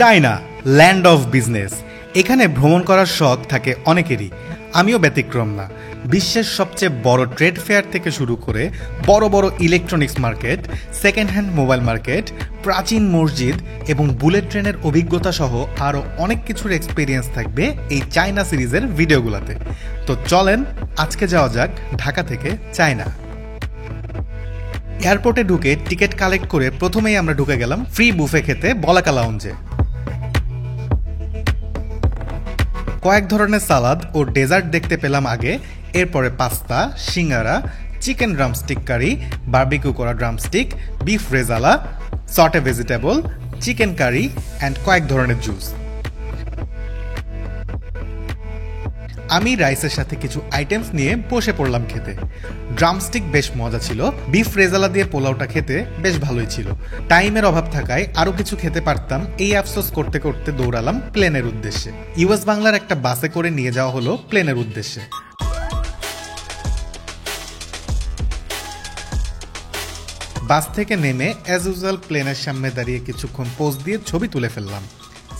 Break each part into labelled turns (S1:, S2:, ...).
S1: China, land of business. এখানে ভ্রমণ করার শখ থাকে অনেকেরই, আমিও ব্যতিক্রম না। বিশ্বের সবচেয়ে বড় ট্রেড ফেয়ার থেকে শুরু করে বড় বড় electronics market, second hand mobile market, প্রাচীন মসজিদ এবং বুলেট ট্রেনের অভিজ্ঞতা সহ আরও অনেক কিছুর এক্সপিরিয়েন্স থাকবে এই চায়না সিরিজের ভিডিওগুলোতে। তো চলেন আজকে যাওয়া যাক ঢাকা থেকে চায়না। এয়ারপোর্টে ঢুকে টিকিট কালেক্ট করে প্রথমেই আমরা ঢুকে গেলাম ফ্রি বুফে খেতে বলাকা লাউঞ্জে। কয়েক ধরনের সালাদ ও ডেজার্ট দেখতে পেলাম আগে, এরপরে pasta, singara, chicken drumstick curry, barbecue করা drumstick, beef rezala, saute vegetable, chicken curry and কয়েক ধরনের জুস। আমি রাইসের সাথে কিছু আইটেমস নিয়ে বসে পড়লাম খেতে। ড্রামস্টিক বেশ মজা ছিল, বিফ রেজালা দিয়ে পোলাওটা খেতে বেশ ভালোই ছিল। টাইমের অভাব থাকায় আরও কিছু খেতে পারতাম, এই আফসোস করতে করতে দৌড়ালাম প্লেনের উদ্দেশ্যে। ইউএস বাংলার একটা বাসে করে নিয়ে যাওয়া হলো প্লেনের উদ্দেশ্যে। বাস থেকে নেমে অ্যাজ ইউজুয়াল প্লেনের সামনে দাঁড়িয়ে কিছুক্ষণ পোজ দিয়ে ছবি তুলে ফেললাম।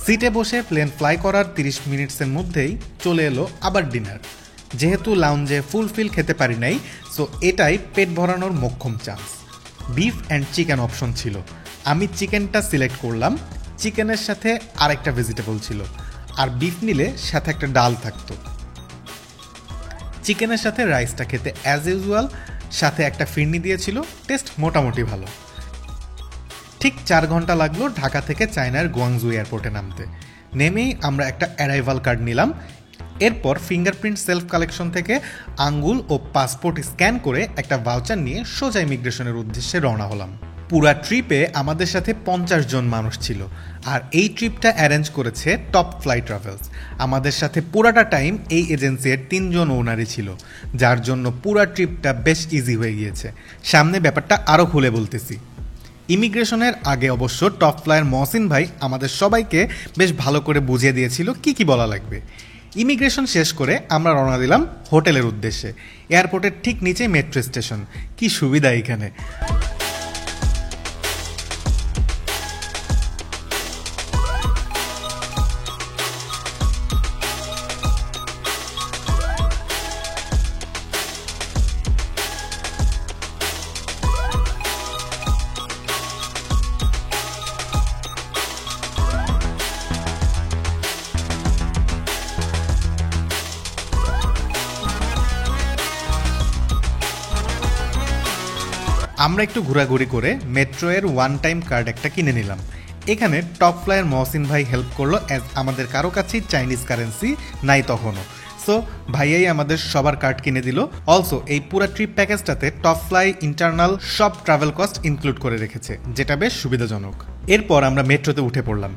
S1: সিটে বসে প্লেন ফ্লাই করার 30 মিনিটসের মধ্যেই চলে এলো আবার ডিনার। যেহেতু লাউঞ্জে ফুলফিল খেতে পারি নাই, সো এটাই পেট ভরানোর মোক্ষম chance. Beef and chicken option ছিল, আমি চিকেনটা সিলেক্ট করলাম। চিকেনের সাথে আরেকটা ভেজিটেবল ছিল, আর বিফ নিলে সাথে একটা ডাল থাকতো। চিকেনের সাথে রাইসটা খেতে অ্যাজ ইউজুয়াল, সাথে একটা ফিরনি দিয়েছিল, টেস্ট মোটামুটি ভালো। ঠিক 4 ঘন্টা লাগলো ঢাকা থেকে চায়নার গুয়াংজু এয়ারপোর্টে নামতে। নেমেই আমরা একটা অ্যারাইভাল কার্ড নিলাম। এরপর ফিঙ্গারপ্রিন্ট সেলফ কালেকশন থেকে আঙ্গুল ও পাসপোর্ট স্ক্যান করে একটা ভাউচার নিয়ে সোজা ইমিগ্রেশনের উদ্দেশ্যে রওনা হলাম। পুরা ট্রিপে আমাদের সাথে 50 জন মানুষ ছিল, আর এই ট্রিপটা অ্যারেঞ্জ করেছে টপ ফ্লাই ট্রাভেলস। আমাদের সাথে পুরাটা টাইম এই এজেন্সির 3 জন ওনারই ছিল, যার জন্য পুরা ট্রিপটা বেশ ইজি হয়ে গিয়েছে। সামনে ব্যাপারটা আরও খুলে বলতেছি। ইমিগ্রেশনের আগে অবশ্য টপ ফ্লাইয়ের মহসিন ভাই আমাদের সবাইকে বেশ ভালো করে বুঝিয়ে দিয়েছিল কি কি বলা লাগবে। ইমিগ্রেশন শেষ করে আমরা রওনা দিলাম হোটেলের উদ্দেশ্যে। এয়ারপোর্টের ঠিক নিচে মেট্রো স্টেশন, কি সুবিধা এখানে। আমরা একটু ঘোরাঘুরি করে মেট্রোয়ের ওয়ান টাইম কার্ড একটা কিনে নিলাম। এখানে টপ ফ্লাইয়ের মহসিন ভাই হেল্প করলো, অ্যাজ আমাদের কারো কাছেই চাইনিজ কারেন্সি নাই তখনও। সো ভাইয়াই আমাদের সবার কার্ড কিনে দিল। অলসো এই পুরো ট্রিপ প্যাকেজটাতে টপ ফ্লাই ইন্টারনাল সব ট্রাভেল কস্ট ইনক্লুড করে রেখেছে, যেটা বেশ সুবিধাজনক। এরপর আমরা মেট্রোতে উঠে পড়লাম।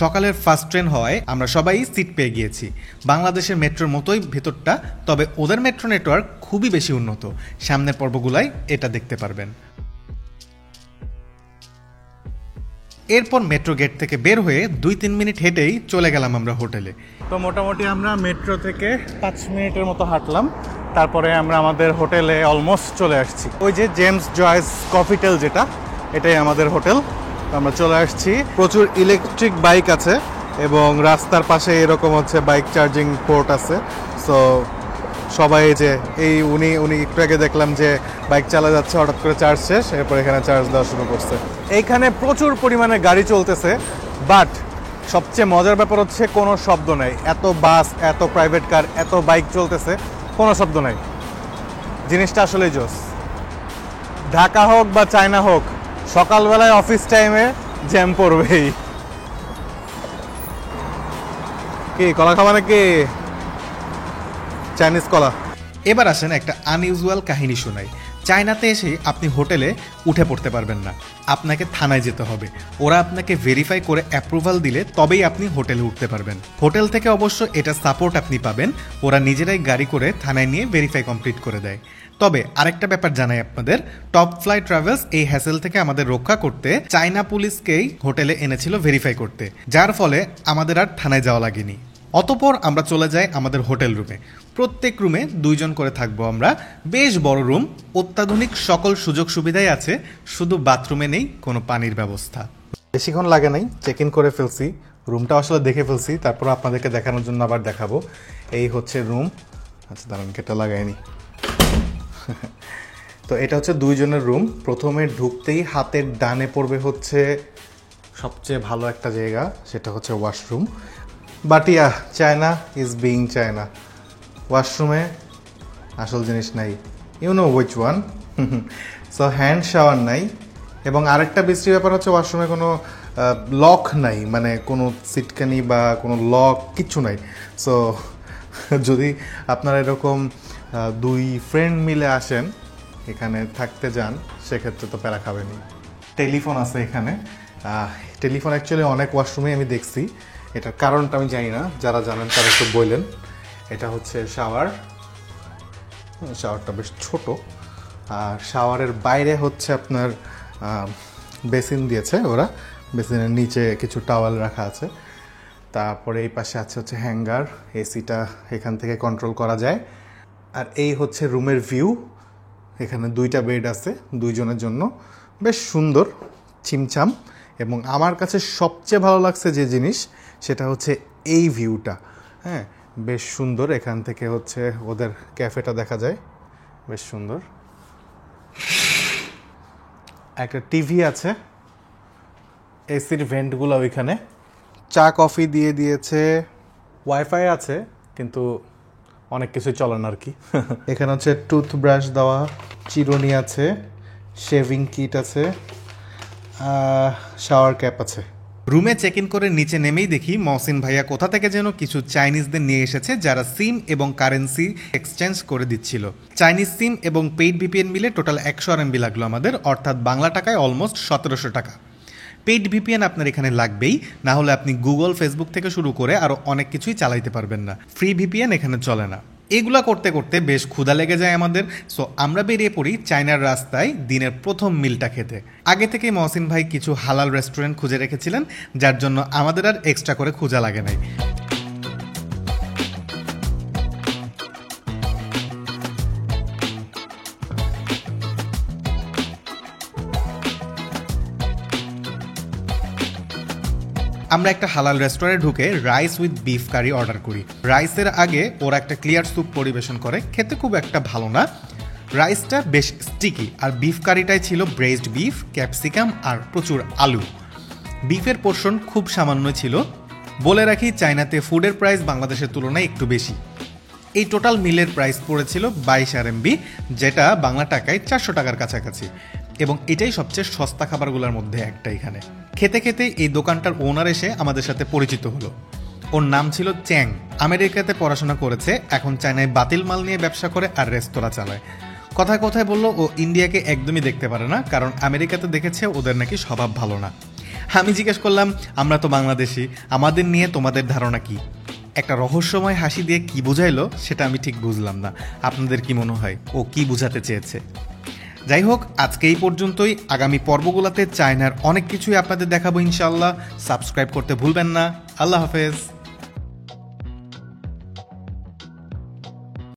S1: সকালের ফার্স্ট ট্রেন হওয়ায় আমরা সবাই সিট পেয়ে গিয়েছি। বাংলাদেশের মেট্রোর মতোই ভেতরটা, তবে ওদের মেট্রো নেটওয়ার্ক খুবই বেশি উন্নত। সামনের পর্বগুলাই এটা দেখতে পারবেন। এরপর মেট্রো গেট থেকে বের হয়ে 2-3 মিনিট হেঁটেই চলে গেলাম আমরা হোটেলে। তো মোটামুটি আমরা মেট্রো থেকে 5 মিনিটের মতো হাঁটলাম, তারপরে আমরা আমাদের হোটেলে অলমোস্ট চলে আসছি। ওই যে জেমস জয়েস কফিটেল, যেটা এটাই আমাদের হোটেল। আমরা চলে আসছি। প্রচুর ইলেকট্রিক বাইক আছে এবং রাস্তার পাশে এরকম হচ্ছে বাইক চার্জিং পোর্ট আছে। সো সবাই যে উনি একটু আগে দেখলাম যে বাইক চালা যাচ্ছে, হঠাৎ করে চার্জ শেষ, এরপর এখানে চার্জ দেওয়া শুরু করছে। এইখানে প্রচুর পরিমাণে গাড়ি চলতেছে, বাট সবচেয়ে মজার ব্যাপার হচ্ছে কোনো শব্দ নাই। এত বাস, এত প্রাইভেট কার, এত বাইক চলতেছে, কোনো শব্দ নাই। জিনিসটা আসলেই জোস। ঢাকা হোক বা চায়না হোক, সকালবেলায় অফিস টাইমে জ্যাম পড়বেই। কি কলা খাবা নাকি? চাইনিজ কলা। এবার আসেন একটা আনইউজুয়াল কাহিনী শোনাই। চায়নাতে এসে আপনি হোটেলে উঠে পড়তে পারবেন না, আপনাকে থানায় যেতে হবে। ওরা আপনাকে ভেরিফাই করে অ্যাপ্রুভাল দিলে তবেই আপনি হোটেলে উঠতে পারবেন। হোটেল থেকে অবশ্য এটা সাপোর্ট আপনি পাবেন, ওরা নিজেরাই গাড়ি করে থানায় নিয়ে ভেরিফাই কমপ্লিট করে দেয়। তবে আরেকটা ব্যাপার জানাই আপনাদের, টপ ফ্লাই ট্রাভেলস এই হ্যাসেল থেকে আমাদের রক্ষা করতে চায়না পুলিশকেই হোটেলে এনেছিল ভেরিফাই করতে, যার ফলে আমাদের আর থানায় যাওয়া লাগেনি। অতঃপর আমরা চলে যাই আমাদের হোটেল রুমে। প্রত্যেক রুমে 2 জন করে থাকবো আমরা। বেশ বড় রুম, অত্যাধুনিক সকল সুযোগ সুবিধাই আছে, শুধু বাথরুমে নেই কোনো পানির ব্যবস্থা। বেশিক্ষণ লাগে নাই, চেক ইন করে ফেলছি, রুমটা আসলে দেখে ফেলছি, তারপর আপনাদেরকে দেখানোর জন্য আবার দেখাবো। এই হচ্ছে রুম। আচ্ছা দাঁড়ান, কেটে লাগাইনি। তো এটা হচ্ছে 2 জনের রুম। প্রথমে ঢুকতেই হাতের ডানে পড়বে হচ্ছে সবচেয়ে ভালো একটা জায়গা, সেটা হচ্ছে washroom. But yeah, China is being China. ওয়াশরুমে আসল জিনিস নাই, you know which one. So hand shower নাই, এবং আরেকটা বিশ্রী ব্যাপার হচ্ছে ওয়াশরুমে কোনো লক নাই, মানে কোনো সিটকানি বা কোনো লক কিচ্ছু নাই। সো যদি আপনারা এরকম 2 ফ্রেন্ড মিলে আসেন, এখানে থাকতে যান, সেক্ষেত্রে তো প্যারা খাবেনি। টেলিফোন আছে এখানে। টেলিফোন অ্যাকচুয়ালি অনেক ওয়াশরুমে আমি দেখছি, এটার কারণটা আমি জানি না, যারা জানেন তারা একটু বললেন। এটা হচ্ছে শাওয়ার। শাওয়ারটা বেশ ছোট, আর শাওয়ারের বাইরে হচ্ছে আপনার বেসিন দিয়েছে ওরা, বেসিনের নিচে কিছু টাওয়াল রাখা আছে। তারপরে এই পাশে আছে হচ্ছে হ্যাঙ্গার, এসিটা এখান থেকে কন্ট্রোল করা যায়। আর এই হচ্ছে রুমের ভিউ। এখানে 2টা বেড আছে 2 জনের জন্য, বেশ সুন্দর ছিমছাম। এবং আমার কাছে সবচেয়ে ভালো লাগছে যে জিনিস, সেটা হচ্ছে এই ভিউটা। হ্যাঁ, বেশ সুন্দর। এখান থেকে হচ্ছে ওদের ক্যাফেটা দেখা যায়, বেশ সুন্দর। একটা টিভি আছে, এসির ভেন্টগুলো ওইখানে। চা কফি দিয়ে দিয়েছে, ওয়াইফাই আছে, কিন্তু অনেক কিছুই চলে না আর কি। এখানে হচ্ছে টুথব্রাশ দেওয়া, চিরুনি আছে, শেভিং কিট আছে, শাওয়ার ক্যাপ আছে। রুমে চেক ইন করে নিচে নেমেই দেখি মহসিন ভাইয়া কোথা থেকে যেন কিছু চাইনিজদের নিয়ে এসেছে, যারা সিম এবং কারেন্সি এক্সচেঞ্জ করে দিচ্ছিল। চাইনিজ সিম এবং পেইড ভিপিএন মিলে টোটাল 100 RMB লাগলো আমাদের, অর্থাৎ বাংলা টাকায় অলমোস্ট 1700 টাকা। পেইড ভিপিএন আপনার এখানে লাগবেই, না হলে আপনি গুগল, ফেসবুক থেকে শুরু করে আরও অনেক কিছুই চালাইতে পারবেন না। ফ্রি ভিপিএন এখানে চলে না। এগুলা করতে করতে বেশ ক্ষুধা লেগে যায় আমাদের। সো আমরা বেরিয়ে পড়ি চায়নার রাস্তায় দিনের প্রথম মিলটা খেতে। আগে থেকে মহসিন ভাই কিছু হালাল রেস্টুরেন্ট খুঁজে রেখেছিলেন, যার জন্য আমাদের আর এক্সট্রা করে খোঁজা লাগে নাই। আমরা একটা হালাল রেস্টুরেন্টে ঢুকে rice with beef curry order করি। রাইসের আগে ওরা একটা ক্লিয়ার স্যুপ পরিবেশন করে, খেতে খুব একটা ভালো না। রাইসটা বেশ স্টিকি, আর বিফ কারিটাই ছিল ব্রেসড বিফ, ক্যাপসিকাম আর প্রচুর আলু। বিফের পোর্শন খুব সামান্য ছিল। বলে রাখি, চায়নাতে ফুডের প্রাইস বাংলাদেশের তুলনায় একটু বেশি। এই টোটাল মিলের প্রাইস পড়েছিল 22 RMB, যেটা বাংলা টাকায় 400 টাকার কাছাকাছি। এবং এটাই সবচেয়ে সস্তা খাবারগুলোর মধ্যে একটা। এখানে খেতে খেতে এই দোকানটার ওনার এসে আমাদের সাথে পরিচিত হলো। ওর নাম ছিল চ্যাং। আমেরিকাতে পড়াশোনা করেছে, এখন চায়নায় বাতিল মাল নিয়ে ব্যবসা করে আর রেস্তোরাঁ চালায়। কথায় কথায় বলল ও ইন্ডিয়াকে একদমই দেখতে পারে না, কারণ আমেরিকাতে দেখেছে ওদের নাকি স্বভাব ভালো না। আমি জিজ্ঞেস করলাম, আমরা তো বাংলাদেশি, আমাদের নিয়ে তোমাদের ধারণা কি? একটা রহস্যময় হাসি দিয়ে কি বুঝাইলো সেটা আমি ঠিক বুঝলাম না। আপনাদের কি মনে হয় ও কি বুঝাতে চেয়েছে? যাই হোক, আজকে এই পর্যন্তই। আগামী পর্বগুলোতে চায়নার অনেক কিছুই আপনাদের দেখাবো ইনশাআল্লাহ। সাবস্ক্রাইব করতে ভুলবেন না। আল্লাহ হাফেজ।